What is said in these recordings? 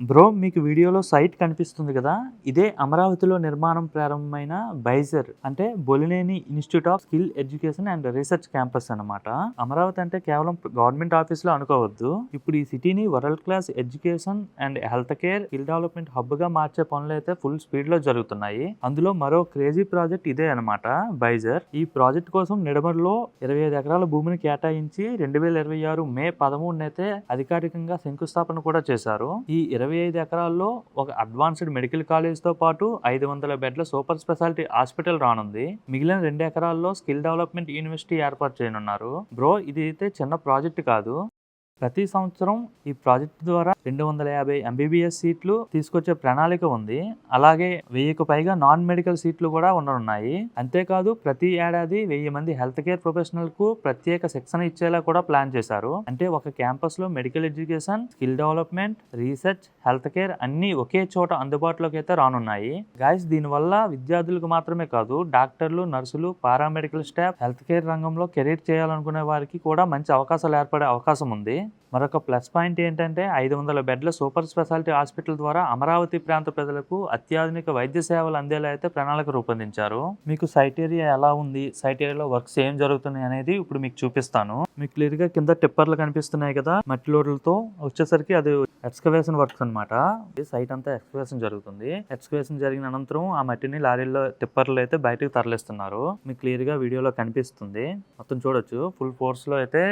Bro మీకు వీడియోలో site కనిపిస్తుంది కదా, ఇదే అమరావతిలో నిర్మాణం ప్రారంభమైన బైజర్ అంటే Bollineni institute of skill education and research campus అన్నమాట. అమరావతి అంటే కేవలం గవర్నమెంట్ ఆఫీస్ లో అనుకోవద్దు. ఇప్పుడు ఈ సిటీని world class education and health care skill development hub గా మార్చే పనులు అయితే ఫుల్ స్పీడ్ లో జరుగుతున్నాయి. అందులో మరో క్రేజీ ప్రాజెక్ట్ ఇదే అనమాట, బైజర్. ఈ ప్రాజెక్ట్ కోసం నిడమర్లో 25 ఎకరాల భూమిని కేటాయించి 2026 మే 13 అయితే అధికారికంగా శంకుస్థాపన కూడా చేశారు. ఈ 25 ఎకరాల్లో ఒక అడ్వాన్స్డ్ మెడికల్ కాలేజ్ తో పాటు 500 బెడ్ల సూపర్ స్పెషాలిటీ హాస్పిటల్ రానుంది. మిగిలిన 2 ఎకరాల్లో స్కిల్ డెవలప్మెంట్ యూనివర్సిటీ ఏర్పాటు చేయనున్నారు. బ్రో ఇది అయితే చిన్న ప్రాజెక్ట్ కాదు. ప్రతి సంవత్సరం ఈ ప్రాజెక్టు ద్వారా 250 ఎంబీబీఎస్ సీట్లు తీసుకొచ్చే ప్రణాళిక ఉంది. అలాగే 1000కు పైగా నాన్ మెడికల్ సీట్లు కూడా ఉండనున్నాయి. అంతేకాదు ప్రతి ఏడాది 1000 మంది హెల్త్ కేర్ ప్రొఫెషనల్ కు ప్రత్యేక శిక్షణ ఇచ్చేలా కూడా ప్లాన్ చేశారు. అంటే ఒక క్యాంపస్ లో medical education, skill development, research, health care అన్ని ఒకే చోట అందుబాటులోకి అయితే రానున్నాయి. గాయస్ దీనివల్ల విద్యార్థులకు మాత్రమే కాదు, డాక్టర్లు, నర్సులు, పారామెడికల్ స్టాఫ్, హెల్త్ కేర్ రంగంలో కెరీర్ చేయాలనుకునే వారికి కూడా మంచి అవకాశాలు ఏర్పడే అవకాశం ఉంది. మరొక ప్లస్ పాయింట్ ఏంటంటే 500 బెడ్ల సూపర్ స్పెషాలిటీ హాస్పిటల్ ద్వారా అమరావతి ప్రాంత ప్రజలకు అత్యాధునిక వైద్య సేవలు అందేలా అయితే ప్రణాళిక రూపొందించారు. మీకు సైట్ ఏరియా ఎలా ఉంది, సైట్ ఏరియాలో వర్క్స్ ఏం జరుగుతున్నాయి అనేది ఇప్పుడు మీకు చూపిస్తాను. మీకు క్లియర్ గా కింద టిప్పర్లు కనిపిస్తున్నాయి కదా, మట్టి లోడ్లతో వచ్చేసరికి అది ఎక్స్కవేషన్ వర్క్స్ అనమాట. సైట్ అంతా ఎక్స్కవేషన్ జరుగుతుంది. ఎక్స్కవేషన్ జరిగిన అనంతరం ఆ మట్టిని లారీల్లో టిప్పర్లు అయితే బయటకు తరలిస్తున్నారు. మీకు క్లియర్ గా వీడియోలో కనిపిస్తుంది. మొత్తం చూడొచ్చు, ఫుల్ ఫోర్స్ లో అయితే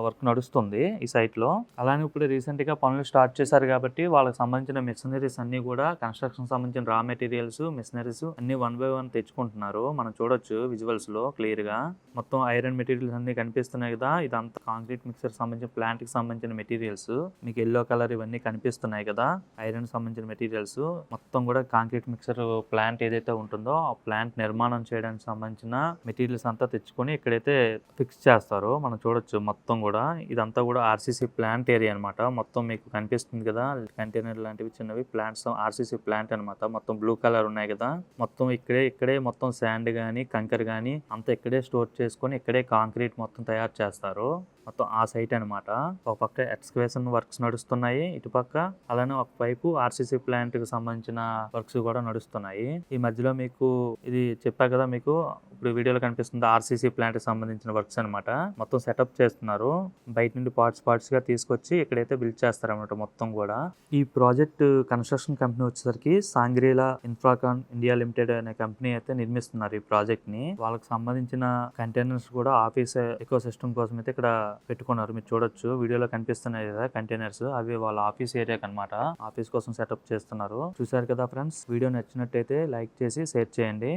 వర్క్ నడుస్తుంది ఈ సైట్ లో. అలానే ఇప్పుడు రీసెంట్ గా పనులు స్టార్ట్ చేశారు కాబట్టి వాళ్ళకి సంబంధించిన మిషనరీస్ అన్ని కూడా, కన్స్ట్రక్షన్ సంబంధించిన రా మెటీరియల్స్, మిషనరీస్ అన్ని 1 by 1 తెచ్చుకుంటున్నారు. మనం చూడొచ్చు విజువల్స్ లో క్లియర్ గా. మొత్తం ఐరన్ మెటీరియల్స్ అన్ని కనిపిస్తున్నాయి కదా, ఇదంతా కాంక్రీట్ మిక్సర్ సంబంధించిన ప్లాంట్ కి సంబంధించిన మెటీరియల్స్. మీకు ఎల్లో కలర్ ఇవన్నీ కనిపిస్తున్నాయి కదా, ఐరన్ సంబంధించిన మెటీరియల్స్. మొత్తం కూడా కాంక్రీట్ మిక్సర్ ప్లాంట్ ఏదైతే ఉంటుందో ఆ ప్లాంట్ నిర్మాణం చేయడానికి సంబంధించిన మెటీరియల్స్ అంతా తెచ్చుకొని ఇక్కడైతే ఫిక్స్ చేస్తారు. మనం చూడొచ్చు మొత్తం కూడా ఇదంతా కూడా ఆర్సీసీ ప్లాంట్ ఏరియా అనమాట. మొత్తం మీకు కనిపిస్తుంది కదా, కంటైనర్ లాంటివి చిన్నవి ప్లాంట్స్, ఆర్సీసీ ప్లాంట్ అనమాట. మొత్తం బ్లూ కలర్ ఉన్నాయి కదా, మొత్తం ఇక్కడే మొత్తం శాండ్ గానీ కంకర్ గానీ అంతా ఇక్కడే స్టోర్ చేసుకొని ఇక్కడే కాంక్రీట్ మొత్తం తయారు చేస్తారు. మొత్తం ఆ సైట్ అనమాట. ఒక పక్క ఎక్స్కవేషన్ వర్క్స్ నడుస్తున్నాయి ఇటుపక్క, అలానే ఒక వైపు ఆర్సీసీ ప్లాంట్ కి సంబంధించిన వర్క్స్ కూడా నడుస్తున్నాయి. ఈ మధ్యలో మీకు ఇది చెప్పా కదా, మీకు ఇప్పుడు వీడియోలో కనిపిస్తుంది ఆర్సీసీ ప్లాంట్ కి సంబంధించిన వర్క్స్ అనమాట. మొత్తం సెటప్ చేస్తున్నారు. బయట నుండి పార్ట్స్ గా తీసుకొచ్చి ఇక్కడైతే బిల్డ్ చేస్తారు అనమాట మొత్తం కూడా. ఈ ప్రాజెక్ట్ కన్స్ట్రక్షన్ కంపెనీ వచ్చేసరికి సాంగ్రీలా ఇన్ఫ్రాకాన్ ఇండియా లిమిటెడ్ అనే కంపెనీ అయితే నిర్మిస్తున్నారు ఈ ప్రాజెక్ట్ ని. వాళ్ళకి సంబంధించిన కంటైనర్స్ కూడా ఆఫీస్ ఎకో సిస్టమ్ కోసం అయితే ఇక్కడ పెట్టుకున్నారు. మీరు చూడొచ్చు వీడియోలో కనిపిస్తున్నాయి కదా కంటైనర్స్, అవి వాళ్ళ ఆఫీస్ ఏరియా అనమాట. ఆఫీస్ కోసం సెటప్ చేస్తున్నారు. చూసారు కదా ఫ్రెండ్స్, వీడియో నచ్చినట్టయితే లైక్ చేసి షేర్ చేయండి.